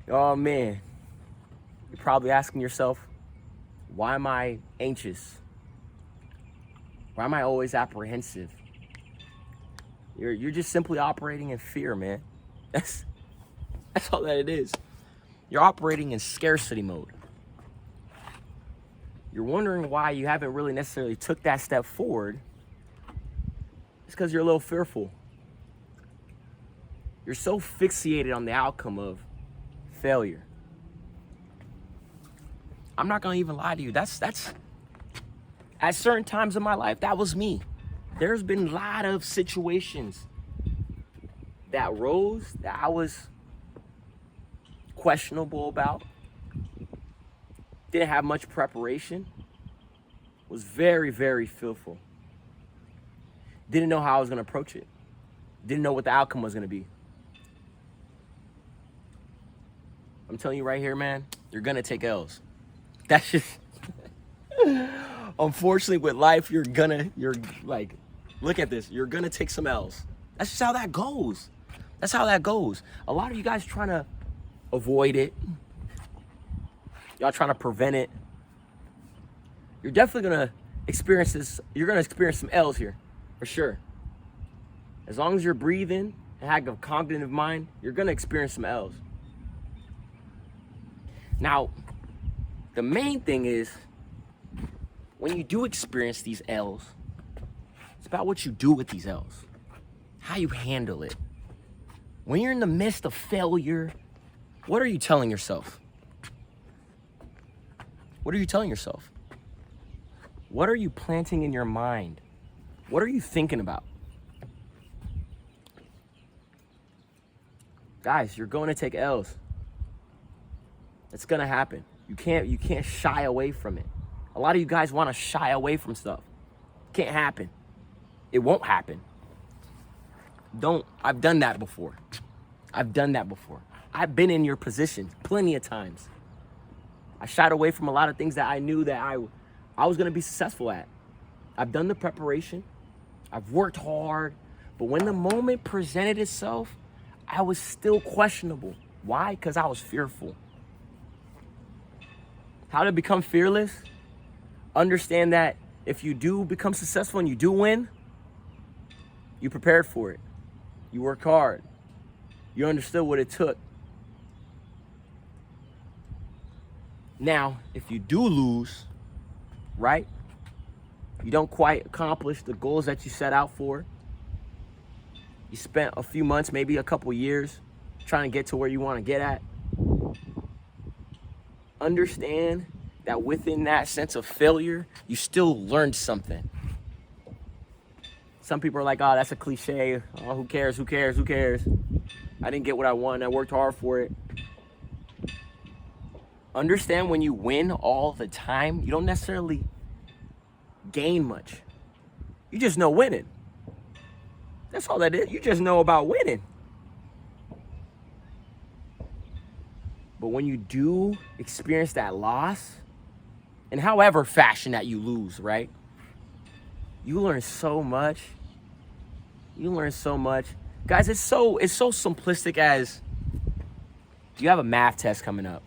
Oh man, you're probably asking yourself, why am I anxious? Why am I always apprehensive? You're just simply operating in fear, man. That's all that it is. You're operating in scarcity mode. You're wondering why you haven't really necessarily took that step forward. It's because you're a little fearful. You're so fixated on the outcome of failure. I'm not gonna even lie to you. That's at certain times in my life, that was me. There's been a lot of situations that rose that I was questionable about. Didn't have much preparation. Was very, very fearful. Didn't know how I was gonna approach it. Didn't know what the outcome was gonna be. I'm telling you right here, man, you're gonna take L's. That's just, unfortunately with life, you're like, look at this, you're gonna take some L's. That's just how that goes. That's how that goes. A lot of you guys trying to avoid it. Y'all trying to prevent it. You're definitely gonna experience this. You're gonna experience some L's here, for sure. As long as you're breathing and have a cognitive mind, you're gonna experience some L's. Now, the main thing is, when you do experience these L's, it's about what you do with these L's, how you handle it. When you're in the midst of failure, what are you telling yourself? What are you telling yourself? What are you planting in your mind? What are you thinking about? Guys, you're going to take L's. It's gonna happen. You can't shy away from it. A lot of you guys want to shy away from stuff. Can't happen. It won't happen. I've done that before. I've been in your position plenty of times. I shied away from a lot of things that I knew that I was gonna be successful at. I've done the preparation. I've worked hard. But when the moment presented itself, I was still questionable. Why? Because I was fearful. How to become fearless? Understand that if you do become successful and you do win, you prepared for it. You worked hard. You understood what it took. Now, if you do lose, right? You don't quite accomplish the goals that you set out for. You spent a few months, maybe a couple years, trying to get to where you want to get at. Understand that within that sense of failure, you still learned something. Some people are like, oh, that's a cliche. Oh, who cares? I didn't get what I wanted. I worked hard for it. Understand when you win all the time, you don't necessarily gain much. You just know winning. That's all that is. You just know about winning. But when you do experience that loss, in however fashion that you lose, right? You learn so much. Guys, it's so simplistic as, you have a math test coming up.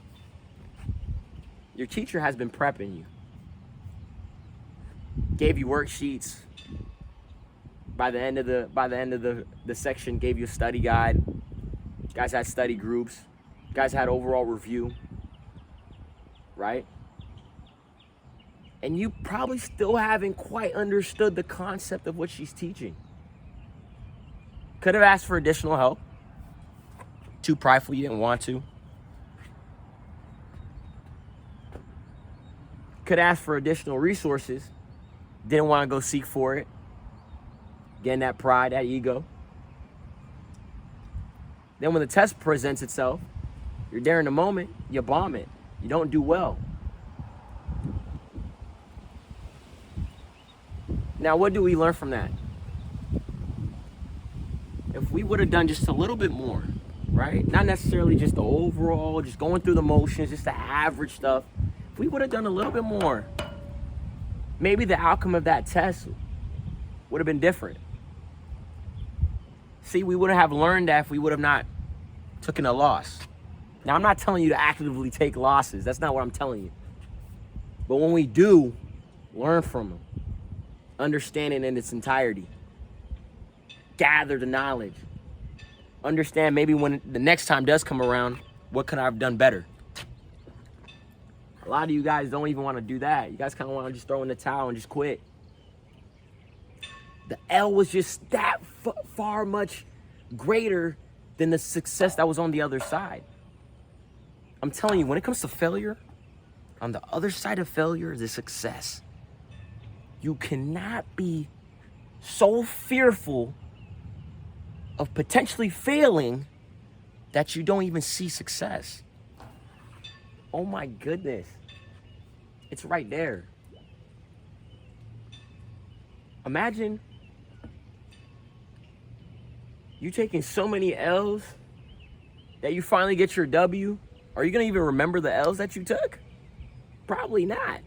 Your teacher has been prepping you. Gave you worksheets. By the end of the section, gave you a study guide. Guys had study groups. Guys had overall review, right? And you probably still haven't quite understood the concept of what she's teaching. Could have asked for additional help. Too prideful, you didn't want to. Could ask for additional resources. Didn't want to go seek for it. Getting that pride, that ego. Then when the test presents itself, you're there in the moment, you bomb it. You don't do well. Now, what do we learn from that? If we would have done just a little bit more, right? Not necessarily just the overall, just going through the motions, just the average stuff. If we would have done a little bit more, maybe the outcome of that test would have been different. See, we wouldn't have learned that if we would have not taken a loss. Now, I'm not telling you to actively take losses. That's not what I'm telling you. But when we do, learn from them. Understand it in its entirety. Gather the knowledge. Understand maybe when the next time does come around, what could I have done better? A lot of you guys don't even want to do that. You guys kind of want to just throw in the towel and just quit. The L was just that far much greater than the success that was on the other side. I'm telling you, when it comes to failure, on the other side of failure is a success. You cannot be so fearful of potentially failing that you don't even see success. Oh my goodness. It's right there. Imagine you taking so many L's that you finally get your W. Are you gonna even remember the L's that you took? Probably not.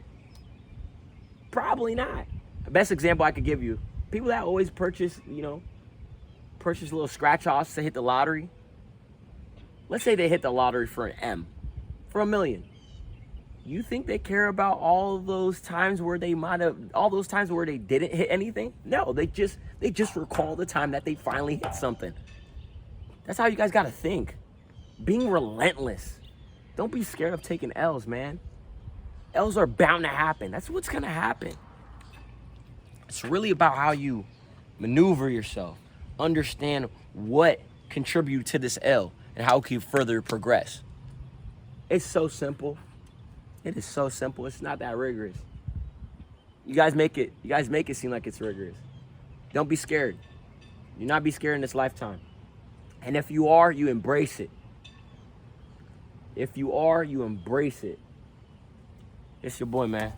Probably not. The best example I could give you, people that always purchase little scratch-offs to hit the lottery. Let's say they hit the lottery for an M, for $1 million. You think they care about all those times where they didn't hit anything? No, they just recall the time that they finally hit something. That's how you guys gotta think. Being relentless. Don't be scared of taking L's, man. L's are bound to happen. That's what's gonna happen. It's really about how you maneuver yourself. Understand what contributed to this L and how it can further progress. It's so simple. It is so simple. It's not that rigorous. You guys make it seem like it's rigorous. Don't be scared. Do not be scared in this lifetime. And if you are, you embrace it. If you are, you embrace it. It's your boy, man.